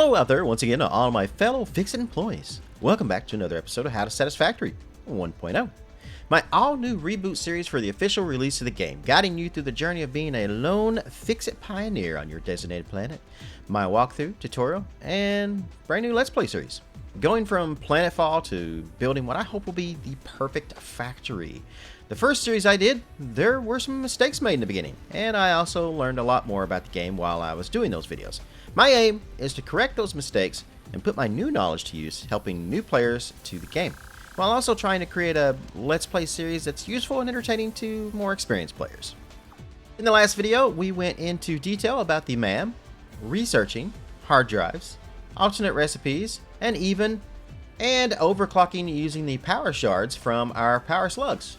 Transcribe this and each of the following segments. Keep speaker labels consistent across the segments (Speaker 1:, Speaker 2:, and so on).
Speaker 1: Hello out there once again to all my fellow Fix-It employees. Welcome back to another episode of How to Satisfactory 1.0. My all-new reboot series for the official release of the game, guiding you through the journey of being a lone Fix-It pioneer on your designated planet, my walkthrough, tutorial, and brand new Let's Play series. Going from planetfall to building what I hope will be the perfect factory. The first series I did, there were some mistakes made in the beginning, and I also learned a lot more about the game while I was doing those videos. My aim is to correct those mistakes and put my new knowledge to use, helping new players to the game, while also trying to create a Let's Play series that's useful and entertaining to more experienced players. In the last video, we went into detail about the MAM, researching, hard drives, alternate recipes, and overclocking using the power shards from our power slugs.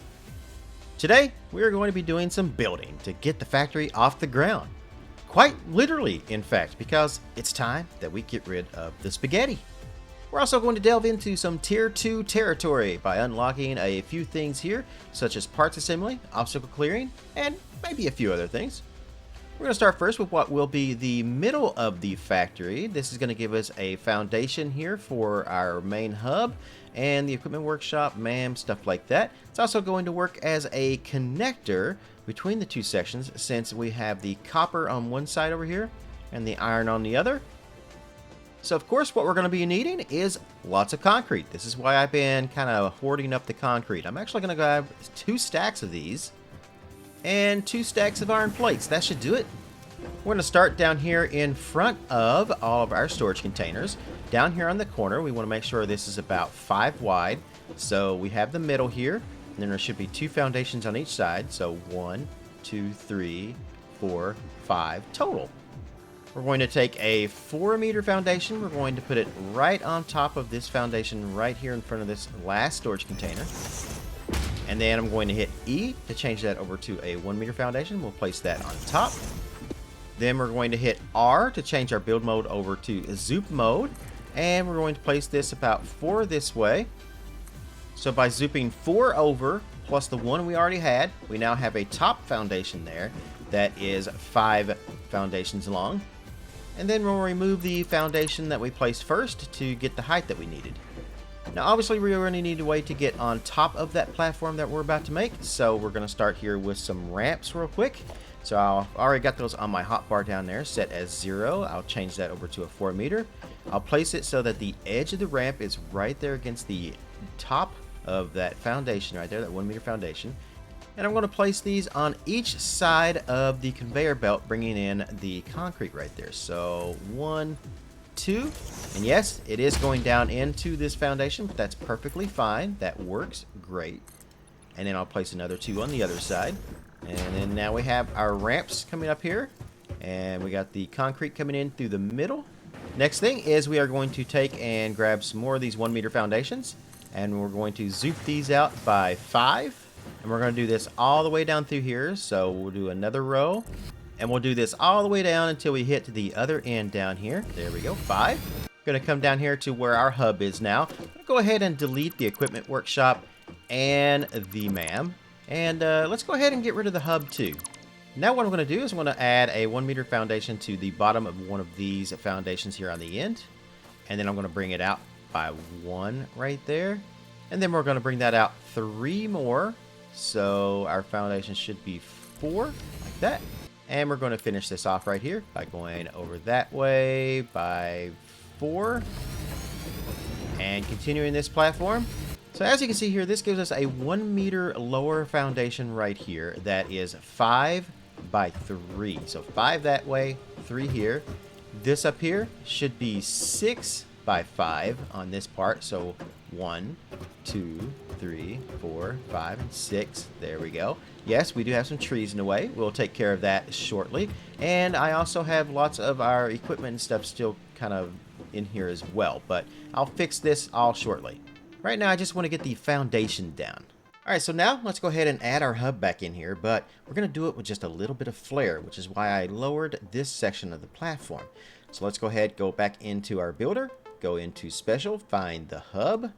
Speaker 1: Today, we are going to be doing some building to get the factory off the ground. Quite literally, in fact, because it's time that we get rid of the spaghetti. We're also going to delve into some Tier 2 territory by unlocking a few things here, such as parts assembly, obstacle clearing, and maybe a few other things. We're going to start first with what will be the middle of the factory. This is going to give us a foundation here for our main hub and the equipment workshop, MAM, stuff like that. It's also going to work as a connector between the two sections, since we have the copper on one side over here and the iron on the other. So of course what we're going to be needing is lots of concrete. This is why I've been kind of hoarding up the concrete. I'm actually going to grab 2 stacks of these and 2 stacks of iron plates. That should do it. We're going to start down here in front of all of our storage containers. Down here on the corner, we want to make sure this is about 5 wide. So we have the middle here, and then there should be 2 foundations on each side. So 1, 2, 3, 4, 5 total. We're going to take a 4-meter foundation. We're going to put it right on top of this foundation right here in front of this last storage container. And then I'm going to hit E to change that over to a 1-meter foundation. We'll place that on top. Then we're going to hit R to change our build mode over to Zoop mode. And we're going to place this about 4 this way. So by zooping 4 over, plus the 1 we already had, we now have a top foundation there that is 5 foundations long. And then we'll remove the foundation that we placed first to get the height that we needed. Now obviously we already need a way to get on top of that platform that we're about to make, so we're going to start here with some ramps real quick. So I already got those on my hotbar down there set as 0. I'll change that over to a 4-meter. I'll place it so that the edge of the ramp is right there against the top of that foundation right there, that 1-meter foundation. And I'm going to place these on each side of the conveyor belt, bringing in the concrete right there. So 1, 2, and yes, it is going down into this foundation, but that's perfectly fine. That works great. And then I'll place another 2 on the other side. And then now we have our ramps coming up here, and we got the concrete coming in through the middle. Next thing is we are going to take and grab some more of these 1-meter foundations, and we're going to zoop these out by 5. And we're going to do this all the way down through here. So we'll do another row, and we'll do this all the way down until we hit to the other end down here. There we go, 5. We're going to come down here to where our hub is now. Go ahead and delete the equipment workshop and the MAM. And let's go ahead and get rid of the hub too. Now what I'm going to do is I'm going to add a 1-meter foundation to the bottom of one of these foundations here on the end. And then I'm going to bring it out by 1 right there. And then we're going to bring that out 3 more. So our foundation should be 4 like that. And we're going to finish this off right here by going over that way by 4. And continuing this platform. So as you can see here, this gives us a 1-meter lower foundation right here that is 5 by 3. So 5 that way, 3 here. This up here should be 6 by 5 on this part. So 1, 2, 3, 4, 5, and 6. There we go. Yes, we do have some trees in the way. We'll take care of that shortly. And I also have lots of our equipment and stuff still kind of in here as well. But I'll fix this all shortly. Right now, I just want to get the foundation down. Alright, so now let's go ahead and add our hub back in here, but we're going to do it with just a little bit of flair, which is why I lowered this section of the platform. So let's go ahead, go back into our builder, go into special, find the hub.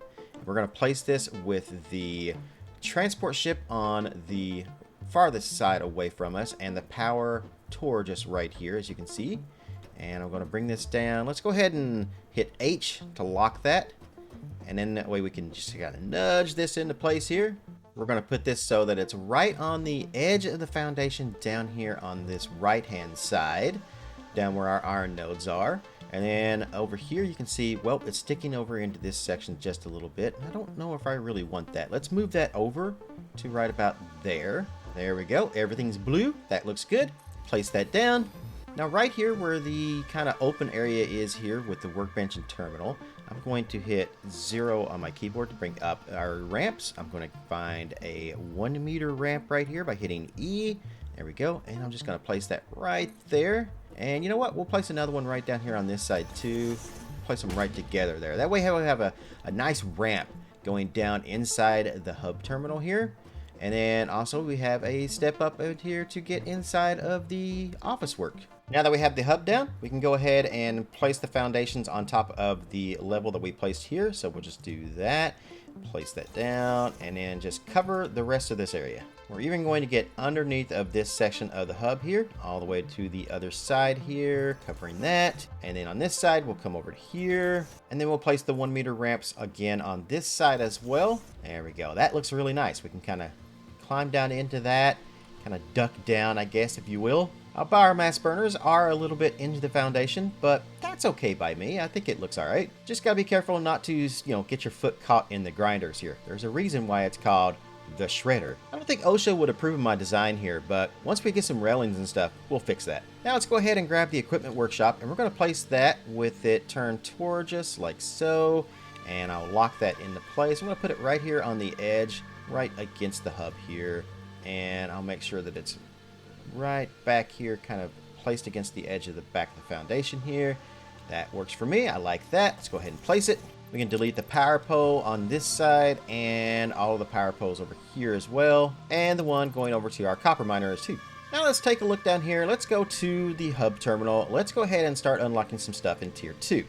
Speaker 1: We're going to place this with the transport ship on the farthest side away from us, and the power tour just right here, as you can see. And I'm going to bring this down. Let's go ahead and hit H to lock that. And then that way we can just kind of nudge this into place here. We're going to put this so that it's right on the edge of the foundation down here on this right-hand side, down where our iron nodes are. And then over here you can see, well, it's sticking over into this section just a little bit. I don't know if I really want that. Let's move that over to right about there. There we go. Everything's blue. That looks good. Place that down. Now right here where the kind of open area is here with the workbench and terminal, I'm going to hit 0 on my keyboard to bring up our ramps. I'm going to find a 1 meter ramp right here by hitting E. There we go. And I'm just going to place that right there. And you know what? We'll place another one right down here on this side too. Place them right together there. That way we'll have a nice ramp going down inside the hub terminal here. And then also we have a step up out here to get inside of the office work. Now that we have the hub down, we can go ahead and place the foundations on top of the level that we placed here. So we'll just do that, place that down, and then just cover the rest of this area. We're even going to get underneath of this section of the hub here, all the way to the other side here, covering that. And then on this side, we'll come over here, and then we'll place the 1 meter ramps again on this side as well. There we go. That looks really nice. We can kind of climb down into that, kind of duck down, I guess, if you will. Our biomass burners are a little bit into the foundation, but that's okay by me. I think it looks all right. Just gotta be careful not to, get your foot caught in the grinders here. There's a reason why it's called the shredder. I don't think OSHA would approve of my design here, but once we get some railings and stuff, we'll fix that. Now let's go ahead and grab the equipment workshop, and we're gonna place that with it turned towards us like so, and I'll lock that into place. I'm gonna put it right here on the edge, right against the hub here, and I'll make sure that it's right back here, kind of placed against the edge of the back of the foundation here. That works for me. I like that. Let's go ahead and place it. We can delete the power pole on this side and all of the power poles over here as well, and the one going over to our copper miners too. Now let's take a look down here. Let's go to the hub terminal. Let's go ahead and start unlocking some stuff in tier 2.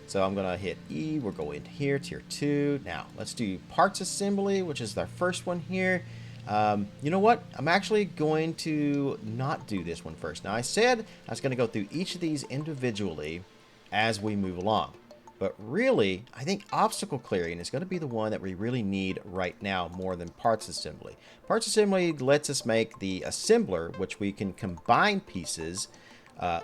Speaker 1: So I'm gonna hit E. We'll go in here, tier 2. Now let's do parts assembly, which is our first one here. You know what? I'm actually going to not do this one first. Now I said I was going to go through each of these individually as we move along. But really, I think obstacle clearing is going to be the one that we really need right now more than parts assembly. Parts assembly lets us make the assembler, which we can combine pieces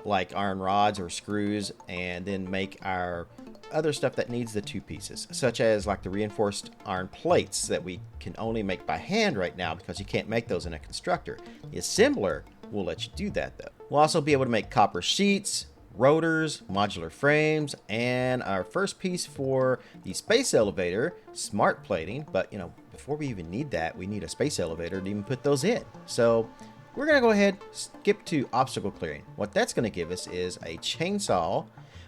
Speaker 1: like iron rods or screws, and then make our other stuff that needs the 2 pieces, such as like the reinforced iron plates that we can only make by hand right now because you can't make those in a constructor. The assembler will let you do that though. We'll also be able to make copper sheets, rotors, modular frames, and our first piece for the space elevator, smart plating. But before we even need that, we need a space elevator to even put those in. So we're gonna go ahead, skip to obstacle clearing. What that's gonna give us is a chainsaw,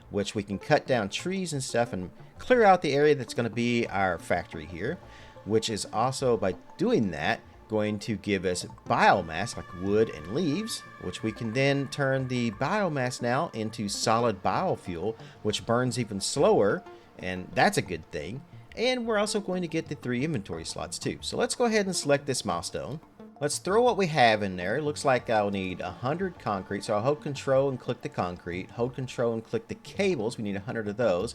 Speaker 1: which we can cut down trees and stuff and clear out the area that's going to be our factory here, which is also, by doing that, going to give us biomass like wood and leaves, which we can then turn the biomass now into solid biofuel, which burns even slower, and that's a good thing. And we're also going to get the 3 inventory slots too. So let's go ahead and select this milestone. Let's throw what we have in there. It looks like I'll need 100 concrete. So I'll hold control and click the concrete. Hold control and click the cables. We need 100 of those.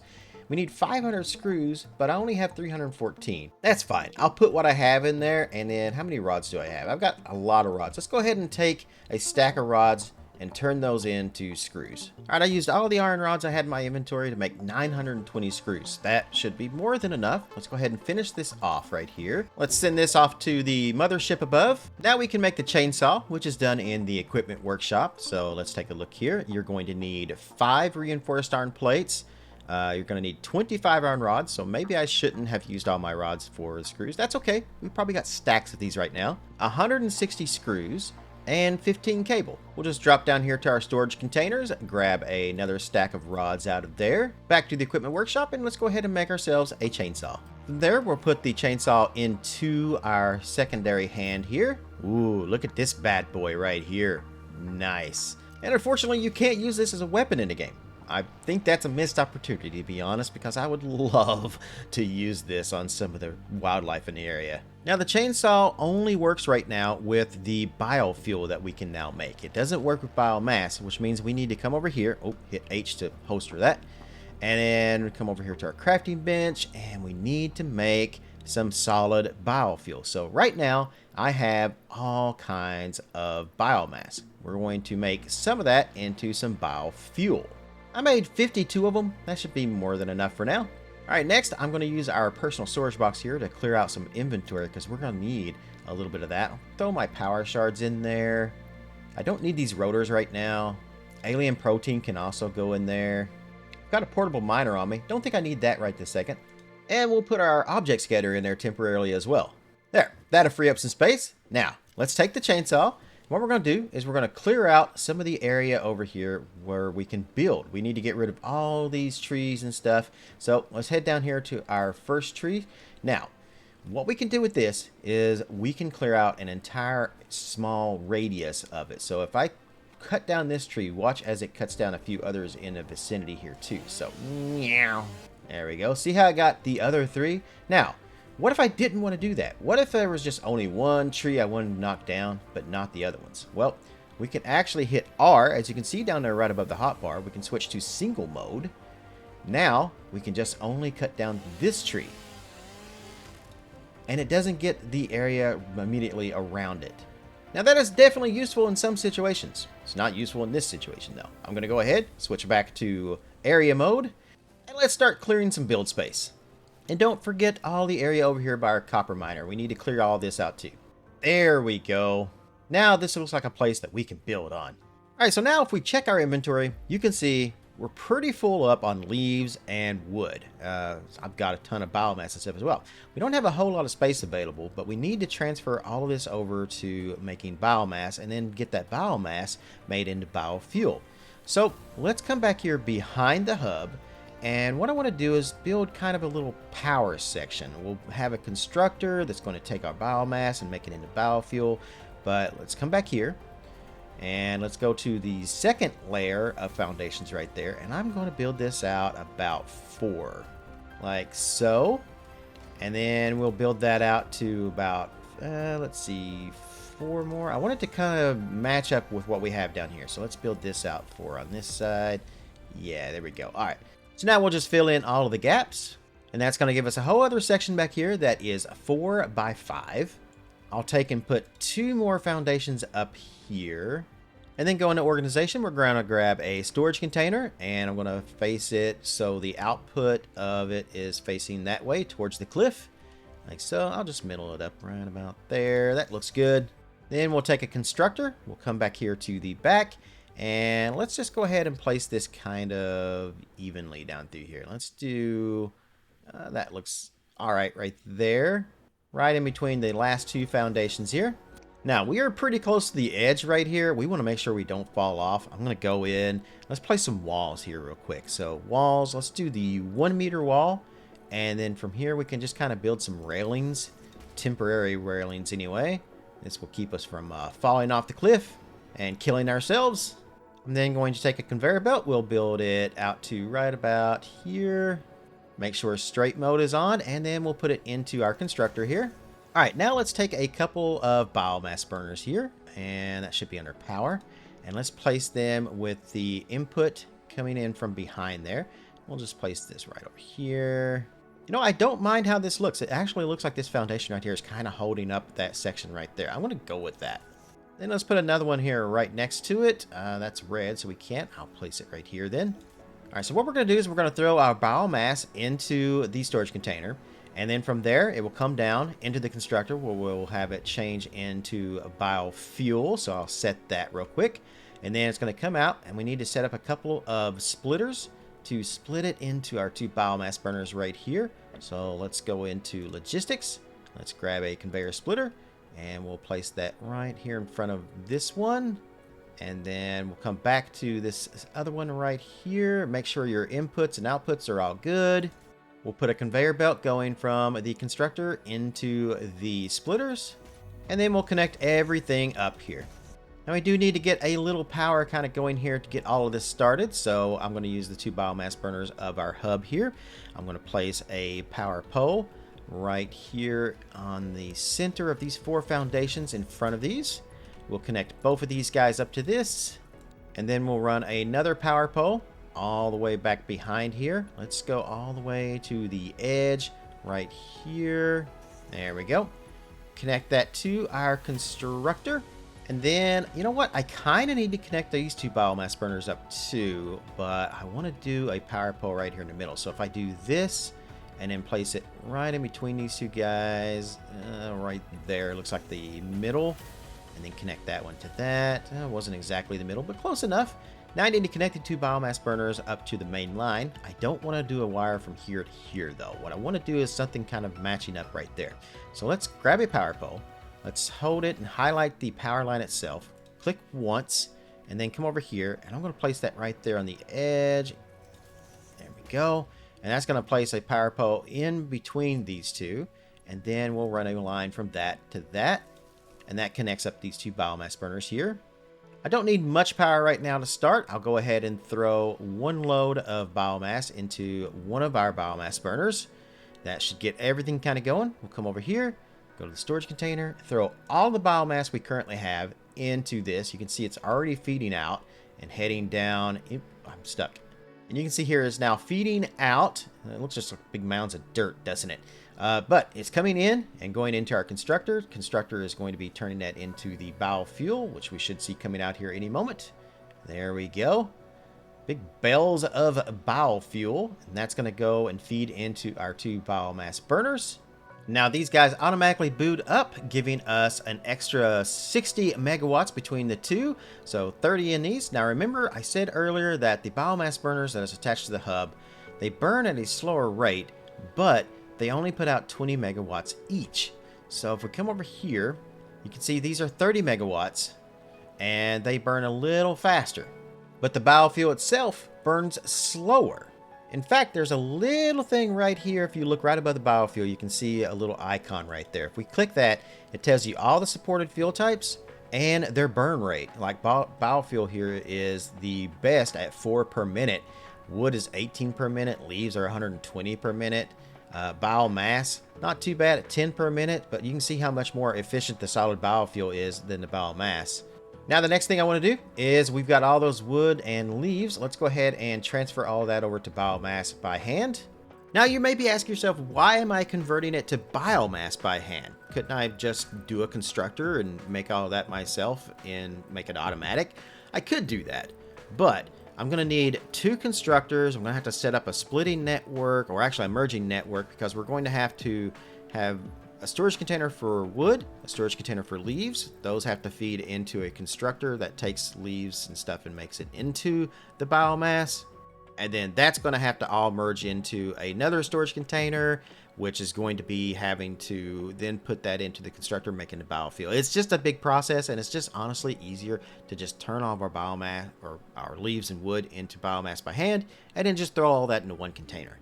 Speaker 1: We need 500 screws, but I only have 314. That's fine. I'll put what I have in there. And then how many rods do I have? I've got a lot of rods. Let's go ahead and take a stack of rods and turn those into screws. All right, I used all the iron rods I had in my inventory to make 920 screws. That should be more than enough. Let's go ahead and finish this off right here. Let's send this off to the mothership above. Now we can make the chainsaw, which is done in the equipment workshop. So let's take a look here. You're going to need 5 reinforced iron plates. You're going to need 25 iron rods, so maybe I shouldn't have used all my rods for screws. That's okay. We've probably got stacks of these right now. 160 screws and 15 cable. We'll just drop down here to our storage containers, grab another stack of rods out of there, back to the equipment workshop, and let's go ahead and make ourselves a chainsaw. From there, we'll put the chainsaw into our secondary hand here. Ooh, look at this bad boy right here. Nice. And unfortunately, you can't use this as a weapon in the game. I think that's a missed opportunity, to be honest, because I would love to use this on some of the wildlife in the area. Now, the chainsaw only works right now with the biofuel that we can now make. It doesn't work with biomass, which means we need to come over here. Oh, hit H to holster that. And then come over here to our crafting bench, and we need to make some solid biofuel. So right now, I have all kinds of biomass. We're going to make some of that into some biofuel. I made 52 of them. That should be more than enough for now. All right, next I'm going to use our personal storage box here to clear out some inventory because we're going to need a little bit of that. I'll throw my power shards in there. I don't need these rotors right now. Alien protein can also go in there. Got a portable miner on me. Don't think I need that right this second. And we'll put our object scatter in there temporarily as well. There, that'll free up some space. Now, let's take the chainsaw. What we're going to do is we're going to clear out some of the area over here where we can build. We need to get rid of all these trees and stuff. So let's head down here to our first tree. Now, what we can do with this is we can clear out an entire small radius of it. So if I cut down this tree, watch as it cuts down a few others in the vicinity here too. So, meow. There we go. See how I got the other three? Now, what if I didn't want to do that? What if there was just only one tree I wanted to knock down, but not the other ones? Well, we can actually hit R. As you can see down there right above the hotbar, we can switch to single mode. Now, we can just only cut down this tree. And it doesn't get the area immediately around it. Now, that is definitely useful in some situations. It's not useful in this situation, though. I'm going to go ahead, switch back to area mode, and let's start clearing some build space. And don't forget all the area over here by our copper miner. We need to clear all this out too. There we go. Now this looks like a place that we can build on. All right, so now if we check our inventory, you can see we're pretty full up on leaves and wood. I've got a ton of biomass and stuff as well. We don't have a whole lot of space available, but we need to transfer all of this over to making biomass and then get that biomass made into biofuel. So let's come back here behind the hub. And what I want to do is build kind of a little power section. We'll have a constructor that's going to take our biomass and make it into biofuel. But let's come back here and let's go to the second layer of foundations right there. And I'm going to build this out about 4, like so. And then we'll build that out to about, let's see, 4 more. I want it to kind of match up with what we have down here. So let's build this out 4 on this side. Yeah, there we go. All right. So now we'll just fill in all of the gaps, and that's going to give us a whole other section back here that is 4 by 5. I'll take and put 2 more foundations up here, and then go into organization. We're going to grab a storage container, and I'm going to face it so the output of it is facing that way towards the cliff, like so. I'll just middle it up right about there. That looks good. Then we'll take a constructor. We'll come back here to the back. And let's just go ahead and place this kind of evenly down through here. Let's do, that looks all right there. Right in between the last 2 foundations here. Now, we are pretty close to the edge right here. We want to make sure we don't fall off. I'm going to go in. Let's place some walls here real quick. So walls, let's do the 1 meter wall. And then from here, we can just kind of build some railings. Temporary railings anyway. This will keep us from falling off the cliff and killing ourselves. I'm then going to take a conveyor belt. We'll build it out to right about here. Make sure straight mode is on, and then we'll put it into our constructor here. All right, now let's take a couple of biomass burners here, and that should be under power. And let's place them with the input coming in from behind there. We'll just place this right over here. You know, I don't mind how this looks. It actually looks like this foundation right here is kind of holding up that section right there. I want to go with that. Then let's put another one here right next to it. That's red, so we can't. I'll place it right here then. All right, so what we're going to do is we're going to throw our biomass into the storage container. And then from there, it will come down into the constructor where we'll have it change into a biofuel. So I'll set that real quick. And then it's going to come out, and we need to set up a couple of splitters to split it into our 2 biomass burners right here. So let's go into logistics. Let's grab a conveyor splitter. And we'll place that right here in front of this one. And then we'll come back to this other one right here. Make sure your inputs and outputs are all good. We'll put a conveyor belt going from the constructor into the splitters. And then we'll connect everything up here. Now we do need to get a little power kind of going here to get all of this started. So I'm going to use the 2 biomass burners of our hub here. I'm going to place a power pole right here on the center of these 4 foundations in front of these. We'll connect both of these guys up to this. And then we'll run another power pole all the way back behind here. Let's go all the way to the edge right here. There we go. Connect that to our constructor. And then, you know what? I kind of need to connect these 2 biomass burners up too, but I want to do a power pole right here in the middle. So if I do this and then place it right in between these 2 guys, right there, looks like the middle, and then connect that one to that. Wasn't exactly the middle, but close enough. Now I need to connect the 2 biomass burners up to the main line. I don't want to do a wire from here to here though. What I want to do is something kind of matching up right there. So let's grab a power pole. Let's hold it and highlight the power line itself. Click once and then come over here, and I'm going to place that right there on the edge. There we go. And that's going to place a power pole in between these 2. And then we'll run a line from that to that. And that connects up these 2 biomass burners here. I don't need much power right now to start. I'll go ahead and throw 1 load of biomass into one of our biomass burners. That should get everything kind of going. We'll come over here, go to the storage container, throw all the biomass we currently have into this. You can see it's already feeding out and heading down. I'm stuck. And you can see here it's now feeding out. It looks just like big mounds of dirt, doesn't it? But it's coming in and going into our constructor. Constructor is going to be turning that into the biofuel, which we should see coming out here any moment. There we go. Big bales of biofuel. And that's going to go and feed into our 2 biomass burners. Now these guys automatically boot up, giving us an extra 60 megawatts between the 2, so 30 in these. Now remember, I said earlier that the biomass burners that is attached to the hub, they burn at a slower rate, but they only put out 20 megawatts each. So if we come over here, you can see these are 30 megawatts, and they burn a little faster. But the biofuel itself burns slower. In fact, there's a little thing right here. If you look right above the biofuel, you can see a little icon right there. If we click that, it tells you all the supported fuel types and their burn rate. Like biofuel here is the best at 4 per minute. Wood is 18 per minute. Leaves are 120 per minute. Biomass, not too bad at 10 per minute, but you can see how much more efficient the solid biofuel is than the biomass. Now the next thing I want to do is we've got all those wood and leaves. Let's go ahead and transfer all of that over to biomass by hand. Now you may be asking yourself, why am I converting it to biomass by hand? Couldn't I just do a constructor and make all of that myself and make it automatic? I could do that, but I'm going to need 2 constructors. I'm going to have to set up a splitting network, or actually a merging network, because we're going to have a storage container for wood, a storage container for leaves. Those have to feed into a constructor that takes leaves and stuff and makes it into the biomass. And then that's going to have to all merge into another storage container, which is going to be having to then put that into the constructor, making the biofuel. It's just a big process, and it's just honestly easier to just turn all of our biomass or our leaves and wood into biomass by hand, and then just throw all that into one container.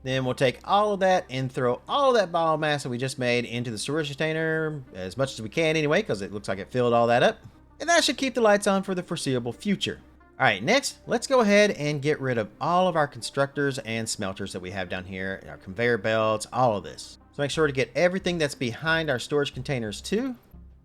Speaker 1: Then we'll take all of that and throw all of that biomass that we just made into the storage container, as much as we can anyway, because it looks like it filled all that up. And that should keep the lights on for the foreseeable future. All right, next, let's go ahead and get rid of all of our constructors and smelters that we have down here, our conveyor belts, all of this. So make sure to get everything that's behind our storage containers too.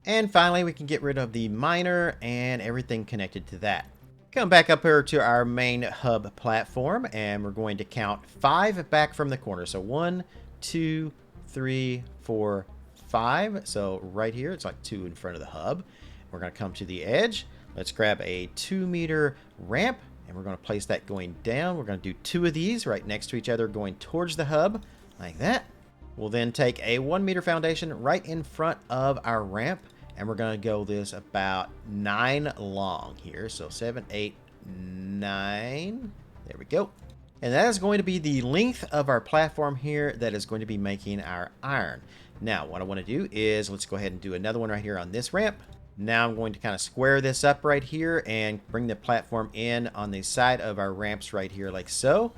Speaker 1: And finally, we can get rid of the miner and everything connected to that. Come back up here to our main hub platform, and we're going to count 5 back from the corner. So 1, 2, 3, 4, 5. So right here, it's like 2 in front of the hub. We're going to come to the edge. Let's grab a 2-meter ramp, and we're going to place that going down. We're going to do 2 of these right next to each other going towards the hub, like that. We'll then take a 1-meter foundation right in front of our ramp, and we're going to go this about 9 long here. So 7, 8, 9. There we go. And that is going to be the length of our platform here that is going to be making our iron. Now, what I want to do is let's go ahead and do another one right here on this ramp. Now I'm going to kind of square this up right here and bring the platform in on the side of our ramps right here like so.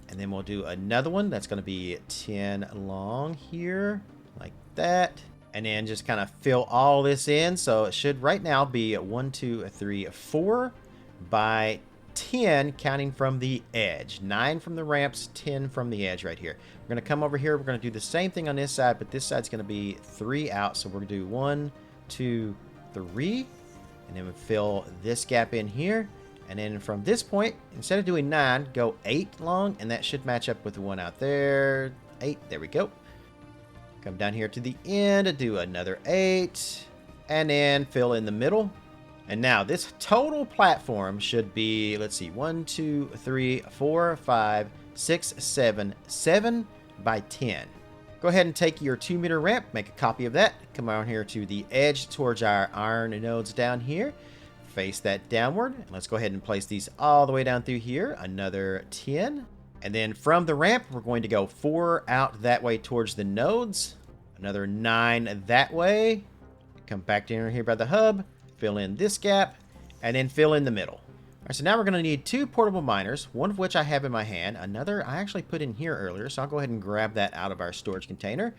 Speaker 1: And then we'll do another one that's going to be 10 long here like that. And then just kind of fill all this in. So it should right now be 1, 2, 3, 4 by 10, counting from the edge. 9 from the ramps, 10 from the edge right here. We're going to come over here. We're going to do the same thing on this side, but this side's going to be 3 out. So we're going to do 1, 2, 3. And then we fill this gap in here. And then from this point, instead of doing 9, go 8 long. And that should match up with the one out there. 8. There we go. Come down here to the end, do another 8, and then fill in the middle. And now this total platform should be, let's see, 1, 2, 3, 4, 5, 6, 7, 7 by 10. Go ahead and take your 2-meter ramp, make a copy of that. Come on here to the edge towards our iron nodes down here. Face that downward. Let's go ahead and place these all the way down through here. Another 10. And then from the ramp, we're going to go 4 out that way towards the nodes. Another 9 that way. Come back down here by the hub. Fill in this gap. And then fill in the middle. All right, so now we're going to need 2 portable miners. One of which I have in my hand. Another I actually put in here earlier. So I'll go ahead and grab that out of our storage container.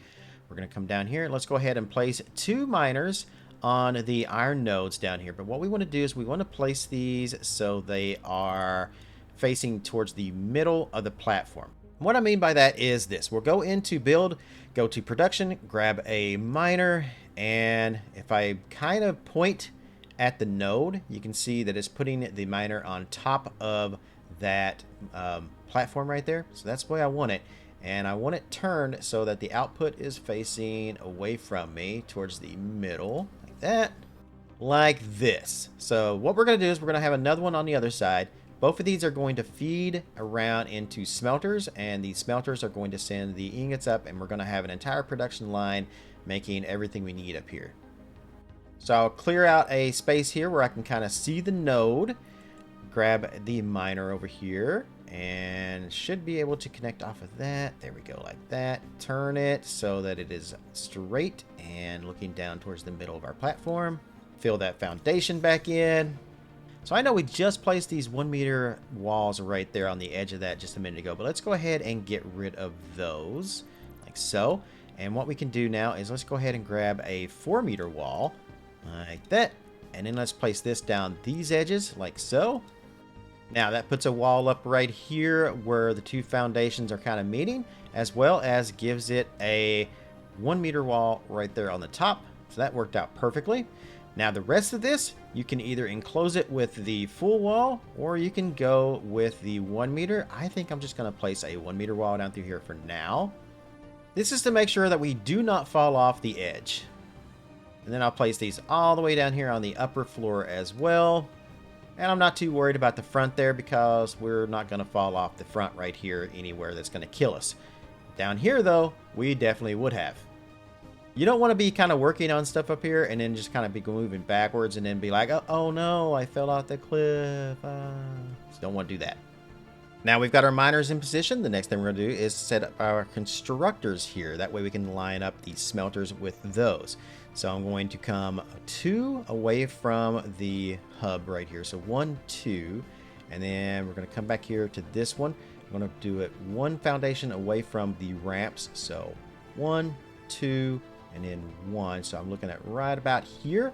Speaker 1: We're going to come down here. Let's go ahead and place 2 miners on the iron nodes down here. But what we want to do is we want to place these so they are facing towards the middle of the platform. What I mean by that is this. We'll go into build, go to production, grab a miner, and if I kind of point at the node, you can see that it's putting the miner on top of that platform right there. So that's the way I want it. And I want it turned so that the output is facing away from me towards the middle, like that, like this. So what we're going to do is we're going to have another one on the other side. Both of these are going to feed around into smelters, and the smelters are going to send the ingots up, and we're going to have an entire production line making everything we need up here. So I'll clear out a space here where I can kind of see the node, grab the miner over here, and should be able to connect off of that. There we go, like that. Turn it so that it is straight and looking down towards the middle of our platform. Fill that foundation back in. So I know we just placed these 1-meter walls right there on the edge of that just a minute ago, but let's go ahead and get rid of those, like so. And what we can do now is let's go ahead and grab a 4-meter wall, like that. And then let's place this down these edges, like so. Now that puts a wall up right here where the 2 foundations are kind of meeting, as well as gives it a 1-meter wall right there on the top. So that worked out perfectly. Now the rest of this, you can either enclose it with the full wall, or you can go with the 1 meter. I think I'm just going to place a 1-meter wall down through here for now. This is to make sure that we do not fall off the edge. And then I'll place these all the way down here on the upper floor as well. And I'm not too worried about the front there because we're not going to fall off the front right here anywhere that's going to kill us. Down here though, we definitely would have. You don't want to be kind of working on stuff up here and then just kind of be moving backwards and then be like, oh no, I fell off the cliff. Just don't want to do that. Now we've got our miners in position. The next thing we're going to do is set up our constructors here. That way we can line up the smelters with those. So I'm going to come 2 away from the hub right here. So 1, 2, and then we're going to come back here to this one. I'm going to do it 1 foundation away from the ramps. So 1, 2, and then 1. So I'm looking at right about here.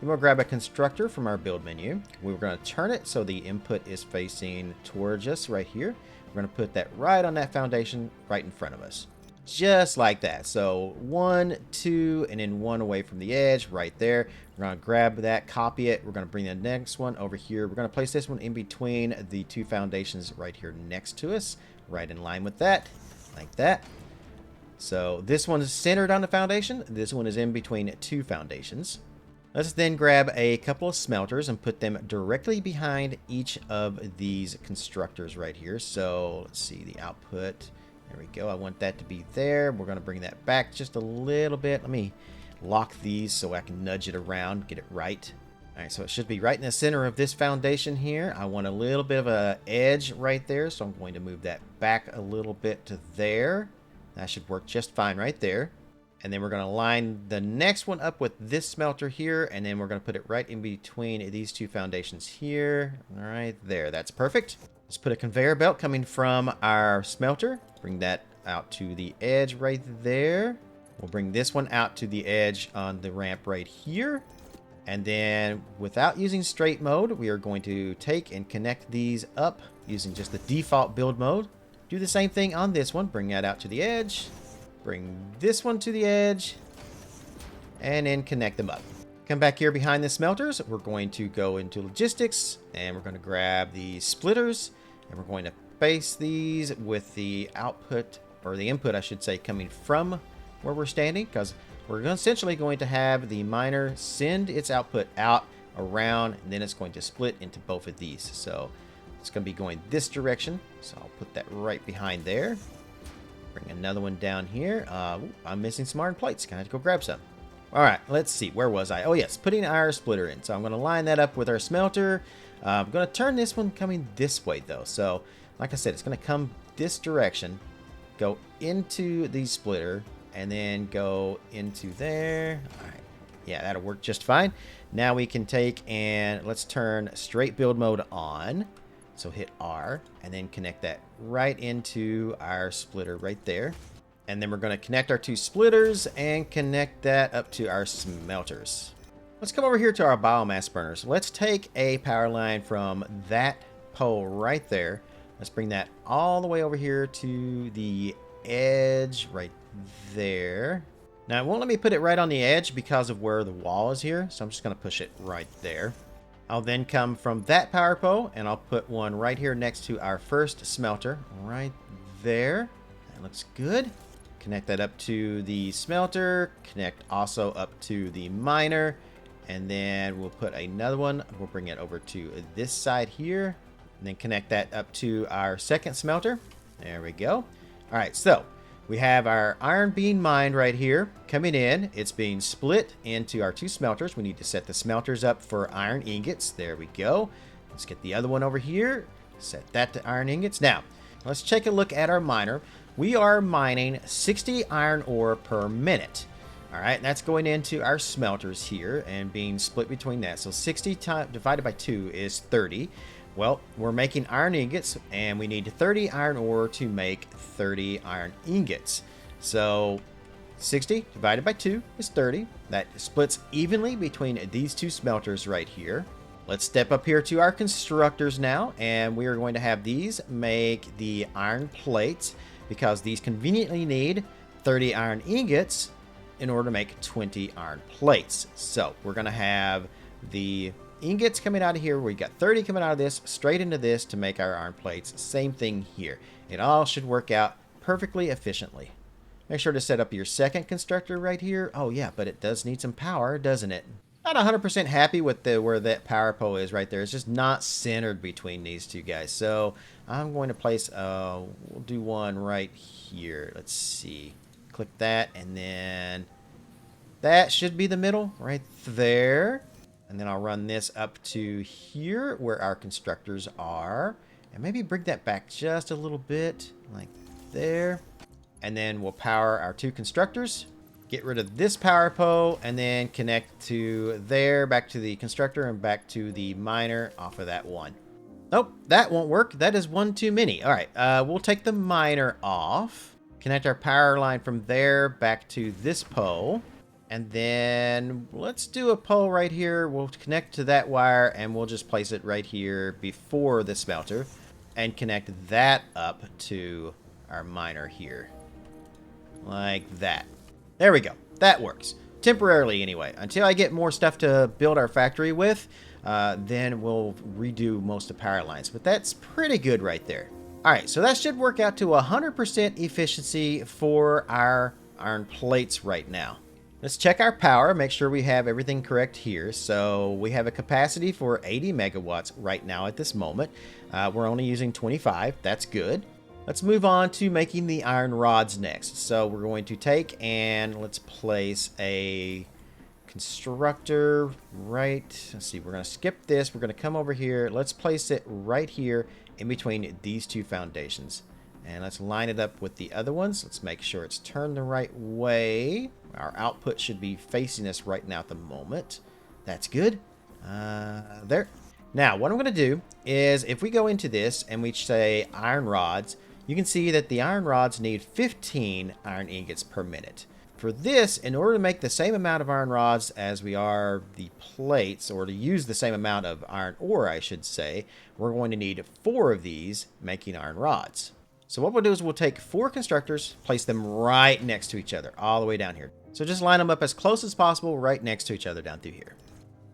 Speaker 1: Then we'll grab a constructor from our build menu. We're going to turn it so the input is facing towards us right here. We're going to put that right on that foundation right in front of us. Just like that. So 1, 2, and then 1 away from the edge right there. We're going to grab that, copy it. We're going to bring the next one over here. We're going to place this one in between the 2 foundations right here next to us, right in line with that, like that. So this one is centered on the foundation. This one is in between 2 foundations. Let's then grab a couple of smelters and put them directly behind each of these constructors right here. So let's see the output. There we go. I want that to be there. We're going to bring that back just a little bit. Let me lock these so I can nudge it around, get it right. All right, so it should be right in the center of this foundation here. I want a little bit of an edge right there, so I'm going to move that back a little bit to there. That should work just fine right there. And then we're going to line the next one up with this smelter here, and then we're going to put it right in between these 2 foundations here. All right, there. That's perfect. Let's put a conveyor belt coming from our smelter. Bring that out to the edge right there. We'll bring this one out to the edge on the ramp right here. And then without using straight mode, we are going to take and connect these up using just the default build mode. Do the same thing on this one. Bring that out to the edge. Bring this one to the edge. And then connect them up. Come back here behind the smelters. We're going to go into logistics. And we're going to grab the splitters. And we're going to face these with the output, or the input I should say, coming from where we're standing. Because we're essentially going to have the miner send its output out, around, and then it's going to split into both of these. So it's going to be going this direction. So I'll put that right behind there. Bring another one down here. I'm missing some iron plates. Gonna have to go grab some. All right, let's see. Where was I? Oh, yes, putting our splitter in. So I'm going to line that up with our smelter. I'm going to turn this one coming this way, though. So, like I said, it's going to come this direction, go into the splitter, and then go into there. All right. Yeah, that'll work just fine. Now we can take and let's turn straight build mode on. So hit R, and then connect that right into our splitter right there. And then we're going to connect our two splitters and connect that up to our smelters. Let's come over here to our biomass burners. Let's take a power line from that pole right there. Let's bring that all the way over here to the edge right there. Now, it won't let me put it right on the edge because of where the wall is here. So I'm just going to push it right there. I'll then come from that power pole and I'll put one right here next to our first smelter right there. That looks good. Connect that up to the smelter. Connect also up to the miner. And then we'll put another one. We'll bring it over to this side here. And then connect that up to our second smelter. There we go. All right, so we have our iron being mined right here coming in. It's being split into our two smelters. We need to set the smelters up for iron ingots. There we go. Let's get the other one over here. Set that to iron ingots. Now, let's take a look at our miner. We are mining 60 iron ore per minute. All right, that's going into our smelters here and being split between that. So 60 divided by 2 is 30. Well, we're making iron ingots, and we need 30 iron ore to make 30 iron ingots. So 60 divided by 2 is 30. That splits evenly between these two smelters right here. Let's step up here to our constructors now, and we are going to have these make the iron plates because these conveniently need 30 iron ingots in order to make 20 iron plates. So we're going to have the ingots coming out of here. We got 30 coming out of this straight into this to make our iron plates. Same thing here. It all should work out perfectly efficiently. Make sure to set up your second constructor right here. Oh yeah, but it does need some power, doesn't it? Not 100% happy with where that power pole is right there. It's just not centered between these two guys. So I'm going to place, we'll do one right here. Let's see. Click that, and then that should be the middle right there. And then I'll run this up to here where our constructors are. And maybe bring that back just a little bit, like there. And then we'll power our two constructors. Get rid of this power pole and then connect to there, back to the constructor and back to the miner off of that one. Nope, that won't work. That is one too many. All right, we'll take the miner off. Connect our power line from there back to this pole. And then let's do a pole right here. We'll connect to that wire and we'll just place it right here before the smelter and connect that up to our miner here. Like that. There we go. That works. Temporarily anyway. Until I get more stuff to build our factory with, then we'll redo most of the power lines. But that's pretty good right there. Alright, so that should work out to 100% efficiency for our iron plates right now. Let's check our power, make sure we have everything correct here. So we have a capacity for 80 megawatts right now at this moment. We're only using 25. That's good. Let's move on to making the iron rods next. So we're going to take and let's place a constructor right. Let's see, we're going to skip this. We're going to come over here. Let's place it right here in between these two foundations. And let's line it up with the other ones. Let's make sure it's turned the right way. Our output should be facing us right now at the moment. That's good. There. Now, what I'm going to do is if we go into this and we say iron rods, you can see that the iron rods need 15 iron ingots per minute. For this, in order to make the same amount of iron rods as we are the plates, or to use the same amount of iron ore, I should say, we're going to need 4 of these making iron rods. So what we'll do is we'll take 4 constructors, place them right next to each other, all the way down here. So just line them up as close as possible right next to each other down through here.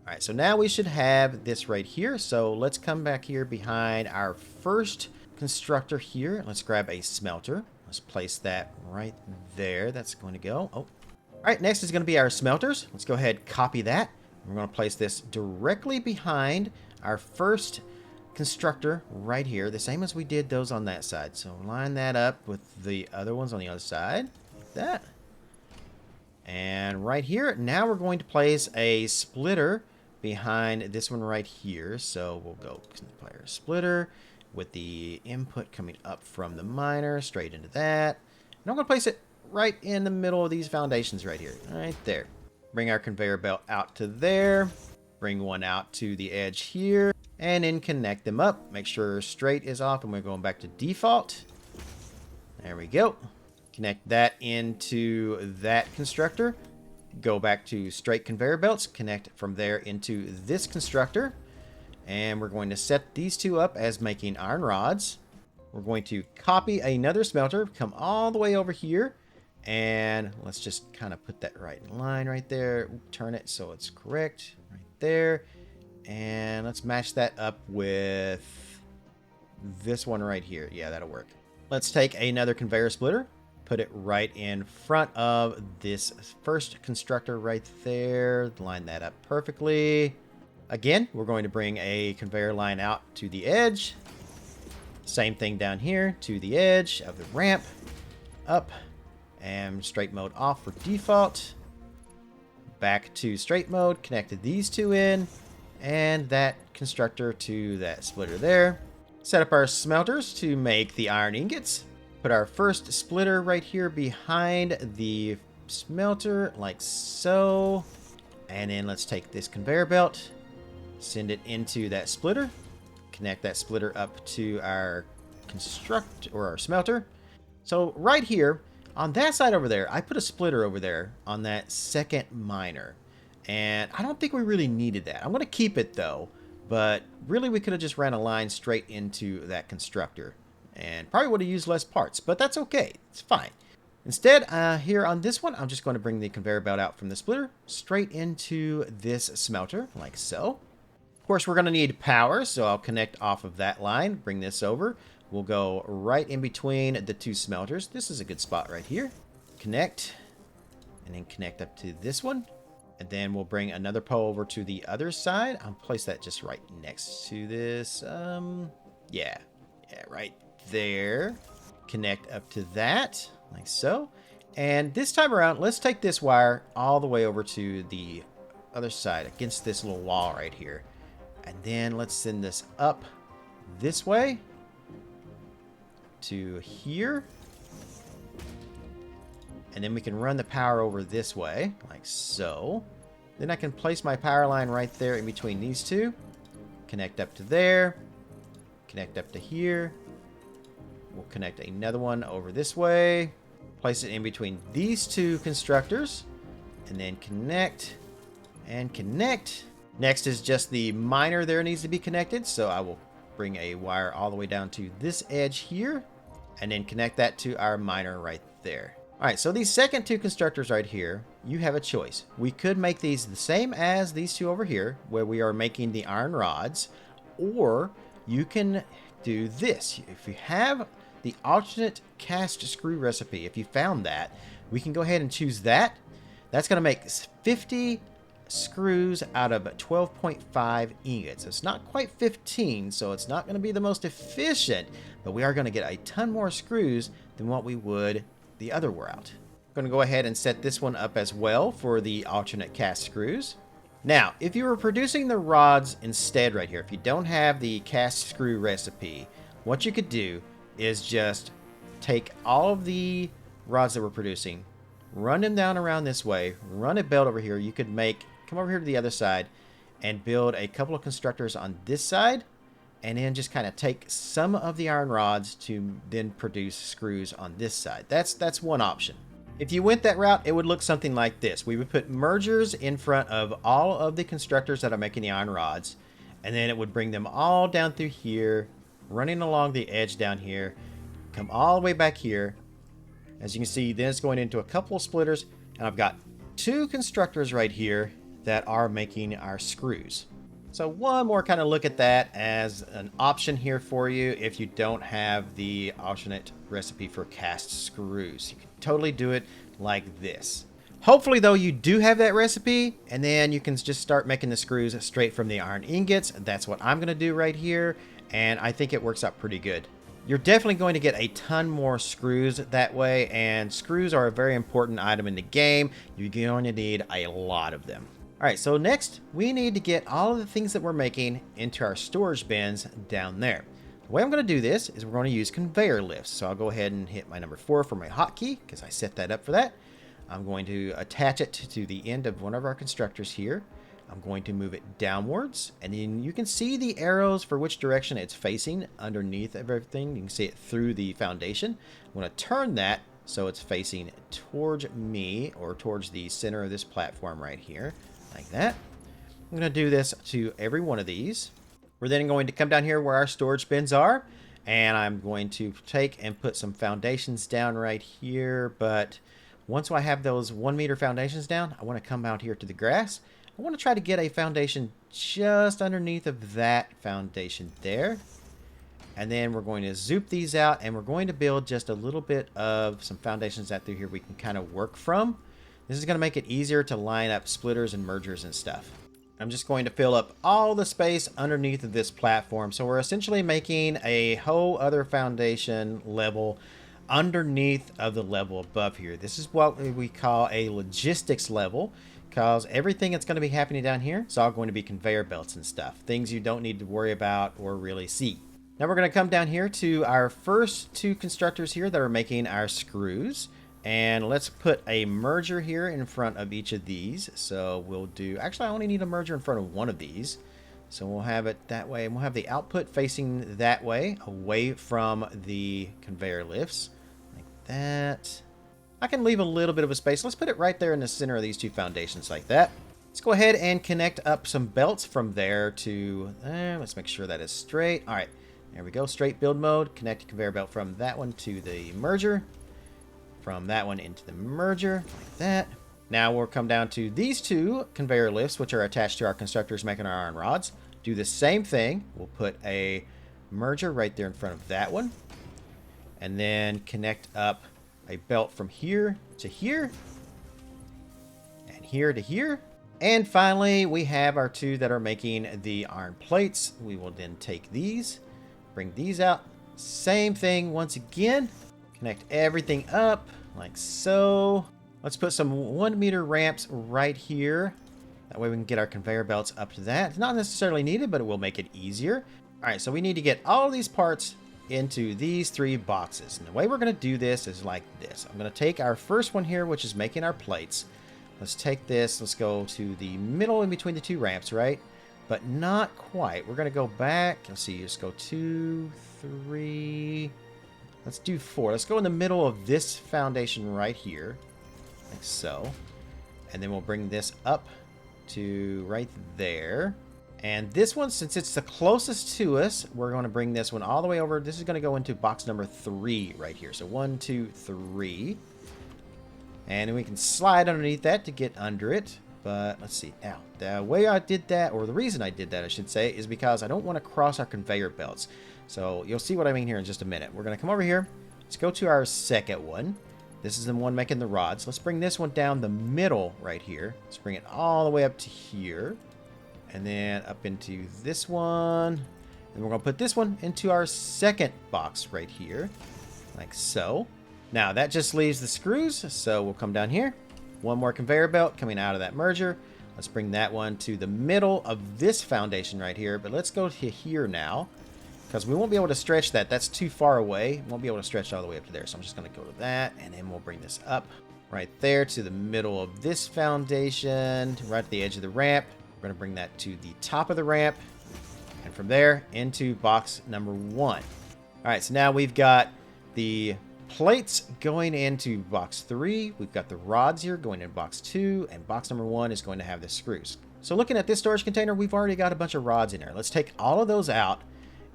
Speaker 1: All right, so now we should have this right here. So let's come back here behind our first constructor here. Let's grab a smelter. Let's place that right there. That's going to go. Oh. All right, next is going to be our smelters. Let's go ahead and copy that. We're going to place this directly behind our first constructor right here, the same as we did those on that side. So line that up with the other ones on the other side, like that. And right here, now we're going to place a splitter behind this one right here. So we'll go player splitter with the input coming up from the miner straight into that. And I'm going to place it right in the middle of these foundations right here, right there. Bring our conveyor belt out to there. Bring one out to the edge here. And then connect them up. Make sure straight is off and we're going back to default. There we go. Connect that into that constructor. Go back to straight conveyor belts. Connect from there into this constructor. And we're going to set these 2 up as making iron rods. We're going to copy another smelter. Come all the way over here. And let's just kind of put that right in line right there. Turn it so it's correct right there. And let's match that up with this one right here. Yeah, that'll work. Let's take another conveyor splitter. Put it right in front of this first constructor right there. Line that up perfectly. Again, we're going to bring a conveyor line out to the edge. Same thing down here to the edge of the ramp. Up. And straight mode off for default. Back to straight mode. Connected these 2 in. And that constructor to that splitter there. Set up our smelters to make the iron ingots. Put our first splitter right here behind the smelter, like so. And then let's take this conveyor belt, send it into that splitter, connect that splitter up to our our smelter. So right here, on that side over there, I put a splitter over there on that second miner. And I don't think we really needed that. I'm going to keep it though, but really we could have just ran a line straight into that constructor and probably would have used less parts, but that's okay. It's fine. Instead, here on this one, I'm just going to bring the conveyor belt out from the splitter straight into this smelter, like so. Of course, we're going to need power, so I'll connect off of that line, bring this over. We'll go right in between the 2 smelters. This is a good spot right here. Connect, and then connect up to this one. And then we'll bring another pole over to the other side. I'll place that just right next to this. Yeah, right there. Connect up to that, like so. And this time around, let's take this wire all the way over to the other side against this little wall right here. And then let's send this up this way to here. And then we can run the power over this way, like so. Then I can place my power line right there in between these 2. Connect up to there. Connect up to here. We'll connect another one over this way. Place it in between these 2 constructors. And then connect and connect. Next is just the miner there needs to be connected. So I will bring a wire all the way down to this edge here. And then connect that to our miner right there. Alright, so these second 2 constructors right here, you have a choice. We could make these the same as these 2 over here, where we are making the iron rods, or you can do this. If you have the alternate cast screw recipe, if you found that, we can go ahead and choose that. That's going to make 50 screws out of 12.5 ingots. It's not quite 15, so it's not going to be the most efficient, but we are going to get a ton more screws than what we would the other route. I'm going to go ahead and set this one up as well for the alternate cast screws. Now, if you were producing the rods instead right here, if you don't have the cast screw recipe, what you could do is just take all of the rods that we're producing, run them down around this way, run a belt over here. You could come over here to the other side and build a couple of constructors on this side, and then just kind of take some of the iron rods to then produce screws on this side. That's one option. If you went that route, it would look something like this. We would put mergers in front of all of the constructors that are making the iron rods, and then it would bring them all down through here, running along the edge down here, come all the way back here. As you can see, then it's going into a couple of splitters, and I've got 2 constructors right here that are making our screws. So one more kind of look at that as an option here for you if you don't have the alternate recipe for cast screws. You can totally do it like this. Hopefully though you do have that recipe, and then you can just start making the screws straight from the iron ingots. That's what I'm going to do right here, and I think it works out pretty good. You're definitely going to get a ton more screws that way, and screws are a very important item in the game. You're going to need a lot of them. Alright, so next we need to get all of the things that we're making into our storage bins down there. The way I'm going to do this is we're going to use conveyor lifts. So I'll go ahead and hit my number 4 for my hotkey because I set that up for that. I'm going to attach it to the end of one of our constructors here. I'm going to move it downwards, and then you can see the arrows for which direction it's facing underneath of everything. You can see it through the foundation. I'm going to turn that so it's facing towards me, or towards the center of this platform right here. Like that. I'm going to do this to every one of these. We're then going to come down here where our storage bins are, and I'm going to take and put some foundations down right here. But once I have those 1 meter foundations down, I want to come out here to the grass. I want to try to get a foundation just underneath of that foundation there. And then we're going to zoop these out, and we're going to build just a little bit of some foundations out through here we can kind of work from. This is going to make it easier to line up splitters and mergers and stuff. I'm just going to fill up all the space underneath of this platform. So we're essentially making a whole other foundation level underneath of the level above here. This is what we call a logistics level, because everything that's going to be happening down here is all going to be conveyor belts and stuff. Things you don't need to worry about or really see. Now we're going to come down here to our first 2 constructors here that are making our screws. And let's put a merger here in front of each of these. So we'll do, actually I only need a merger in front of one of these. So we'll have it that way, and we'll have the output facing that way, away from the conveyor lifts. Like that. I can leave a little bit of a space. Let's put it right there in the center of these 2 foundations like that. Let's go ahead and connect up some belts from there to, let's make sure that is straight. All right, there we go, straight build mode. Connect the conveyor belt from that one to the merger. From that one into the merger, like that. Now we'll come down to these 2 conveyor lifts, which are attached to our constructors making our iron rods. Do the same thing. We'll put a merger right there in front of that one. And then connect up a belt from here to here. And here to here. And finally, we have our 2 that are making the iron plates. We will then take these, bring these out. Same thing once again. Connect everything up like so. Let's put some 1 meter ramps right here. That way we can get our conveyor belts up to that. It's not necessarily needed, but it will make it easier. All right, so we need to get all of these parts into these 3 boxes. And the way we're going to do this is like this. I'm going to take our first one here, which is making our plates. Let's take this. Let's go to the middle in between the 2 ramps, right? But not quite. We're going to go back. Let's see. Just go 2, 3... Let's do 4. Let's go in the middle of this foundation right here, like so. And then we'll bring this up to right there. And this one, since it's the closest to us, we're going to bring this one all the way over. This is going to go into box number 3 right here. So 1, 2, 3. And then we can slide underneath that to get under it. But let's see. Now, the way I did that, or the reason I did that, I should say, is because I don't want to cross our conveyor belts. So you'll see what I mean here in just a minute. We're going to come over here. Let's go to our second one. This is the one making the rods. Let's bring this one down the middle right here. Let's bring it all the way up to here. And then up into this one. And we're going to put this one into our second box right here. Like so. Now that just leaves the screws. So we'll come down here. 1 more conveyor belt coming out of that merger. Let's bring that one to the middle of this foundation right here. But let's go to here now, because we won't be able to stretch that. That's too far away. We won't be able to stretch all the way up to there. So I'm just going to go to that, and then we'll bring this up right there to the middle of this foundation, right at the edge of the ramp. We're going to bring that to the top of the ramp, and from there into box number 1. All right, so now we've got the plates going into box 3. We've got the rods here going in box 2, and box number 1 is going to have the screws. So looking at this storage container, we've already got a bunch of rods in there. Let's take all of those out,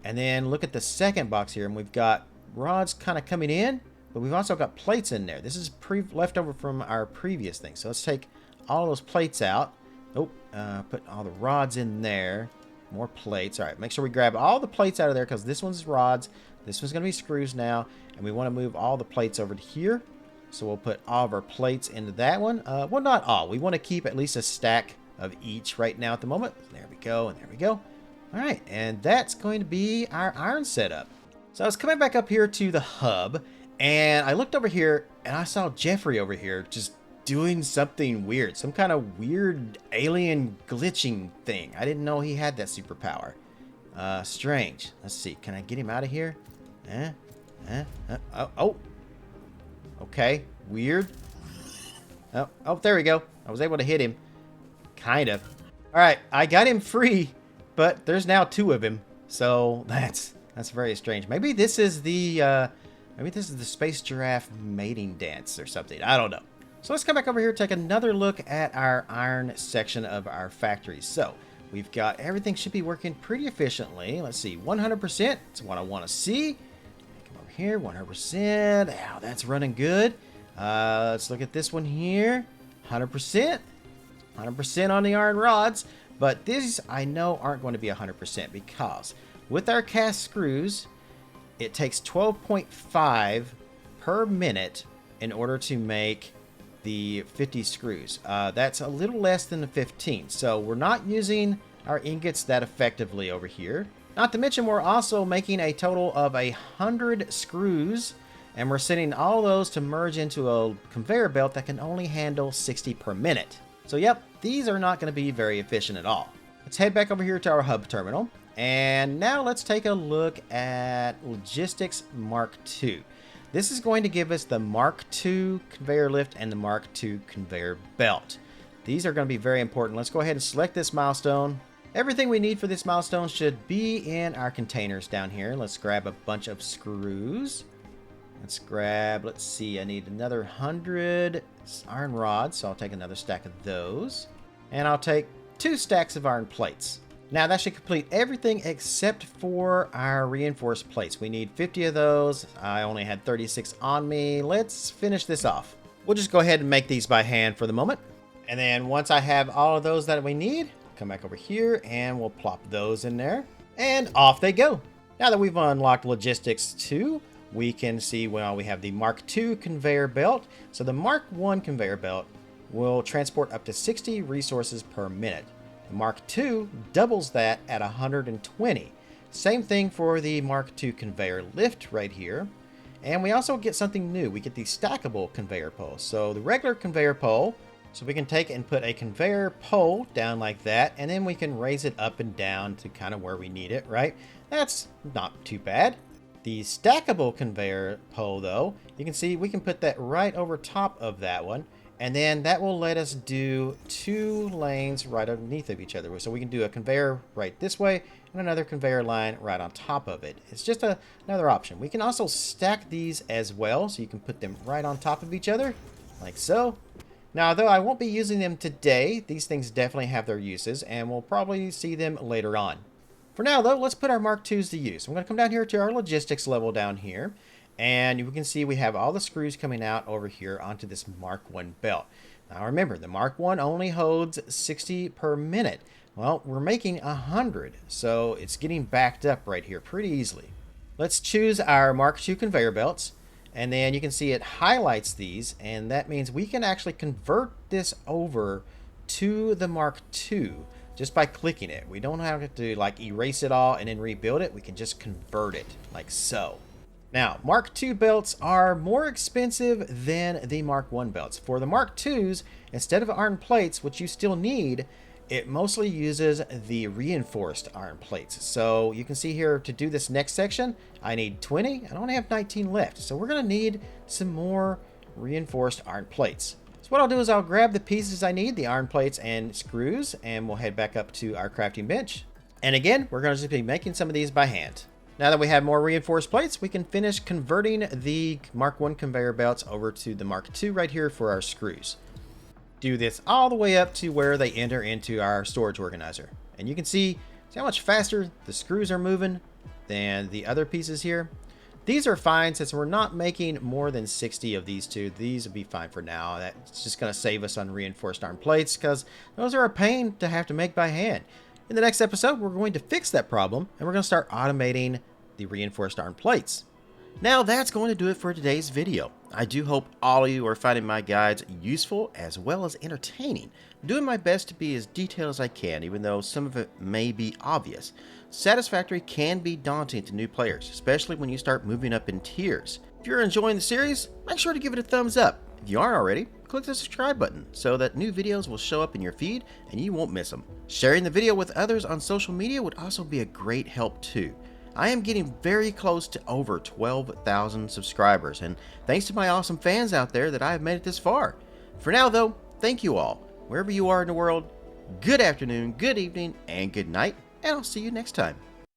Speaker 1: and then look at the second box here, and we've got rods kind of coming in, but we've also got plates in there. This is left over from our previous thing. So let's take all of those plates out. Oh, put all the rods in there. More plates. All right, make sure we grab all the plates out of there because this one's rods. This one's going to be screws now, and we want to move all the plates over to here. So we'll put all of our plates into that one. Well, not all. We want to keep at least a stack of each right now at the moment. There we go, and there we go. All right, and that's going to be our iron setup. So I was coming back up here to the hub, and I looked over here, and I saw Jeffrey over here just doing something weird. Some kind of weird alien glitching thing. I didn't know he had that superpower. Strange. Let's see. Can I get him out of here? Oh. Okay. Weird. Oh, there we go. I was able to hit him. Kind of. All right. I got him free, but there's now 2 of him. So that's very strange. Maybe this is the space giraffe mating dance or something. I don't know. So let's come back over here, take another look at our iron section of our factory. So we've got everything should be working pretty efficiently. Let's see, 100%. That's what I want to see. Come over here, 100%. Wow, that's running good. Let's look at this one here. 100%. 100% on the iron rods. But these I know aren't going to be 100% because with our cast screws, it takes 12.5 per minute in order to make the 50 screws. That's a little less than the 15. So we're not using our ingots that effectively over here. Not to mention we're also making a total of 100 screws, and we're sending all those to merge into a conveyor belt that can only handle 60 per minute. So yep, these are not going to be very efficient at all. Let's head back over here to our hub terminal. And now let's take a look at Logistics Mark II. This is going to give us the Mark II conveyor lift and the Mark II conveyor belt. These are going to be very important. Let's go ahead and select this milestone. Everything we need for this milestone should be in our containers down here. Let's grab a bunch of screws. Let's see, I need another 100 iron rods, so I'll take another stack of those. And I'll take 2 stacks of iron plates. Now that should complete everything except for our reinforced plates. We need 50 of those. I only had 36 on me. Let's finish this off. We'll just go ahead and make these by hand for the moment. And then once I have all of those that we need, come back over here and we'll plop those in there. And off they go. Now that we've unlocked Logistics 2, we can see, well, we have the Mark II conveyor belt. So the Mark I conveyor belt will transport up to 60 resources per minute. The Mark II doubles that at 120. Same thing for the Mark II conveyor lift right here. And we also get something new. We get the stackable conveyor pole. So the regular conveyor pole, so we can take and put a conveyor pole down like that, and then we can raise it up and down to kind of where we need it, right? That's not too bad. The stackable conveyor pole, though, you can see we can put that right over top of that one. And then that will let us do 2 lanes right underneath of each other. So we can do a conveyor right this way and another conveyor line right on top of it. It's just another option. We can also stack these as well. So you can put them right on top of each other like so. Now, though I won't be using them today, these things definitely have their uses and we'll probably see them later on. For now, though, let's put our Mark IIs to use. I'm going to come down here to our logistics level down here. And you can see we have all the screws coming out over here onto this Mark I belt. Now remember, the Mark I only holds 60 per minute. Well, we're making 100, so it's getting backed up right here pretty easily. Let's choose our Mark II conveyor belts, and then you can see it highlights these, and that means we can actually convert this over to the Mark II just by clicking it. We don't have to like erase it all and then rebuild it. We can just convert it like so. Now, Mark II belts are more expensive than the Mark I belts. For the Mark IIs, instead of iron plates, which you still need, it mostly uses the reinforced iron plates. So you can see here to do this next section, I need 20. I only have 19 left. So we're going to need some more reinforced iron plates. So what I'll do is I'll grab the pieces I need, the iron plates and screws, and we'll head back up to our crafting bench. And again, we're going to just be making some of these by hand. Now that we have more reinforced plates, we can finish converting the Mark 1 conveyor belts over to the Mark 2 right here for our screws. Do this all the way up to where they enter into our storage organizer. And you can see how much faster the screws are moving than the other pieces here. These are fine since we're not making more than 60 of these two. These will be fine for now. That's just going to save us on reinforced iron plates because those are a pain to have to make by hand. In the next episode, we're going to fix that problem and we're going to start automating the reinforced iron plates. Now that's going to do it for today's video. I do hope all of you are finding my guides useful as well as entertaining. I'm doing my best to be as detailed as I can, even though some of it may be obvious. Satisfactory can be daunting to new players, especially when you start moving up in tiers. If you're enjoying the series, make sure to give it a thumbs up. If you aren't already, click the subscribe button so that new videos will show up in your feed and you won't miss them. Sharing the video with others on social media would also be a great help too. I am getting very close to over 12,000 subscribers, and thanks to my awesome fans out there that I have made it this far. For now though, thank you all. Wherever you are in the world, good afternoon, good evening, and good night, and I'll see you next time.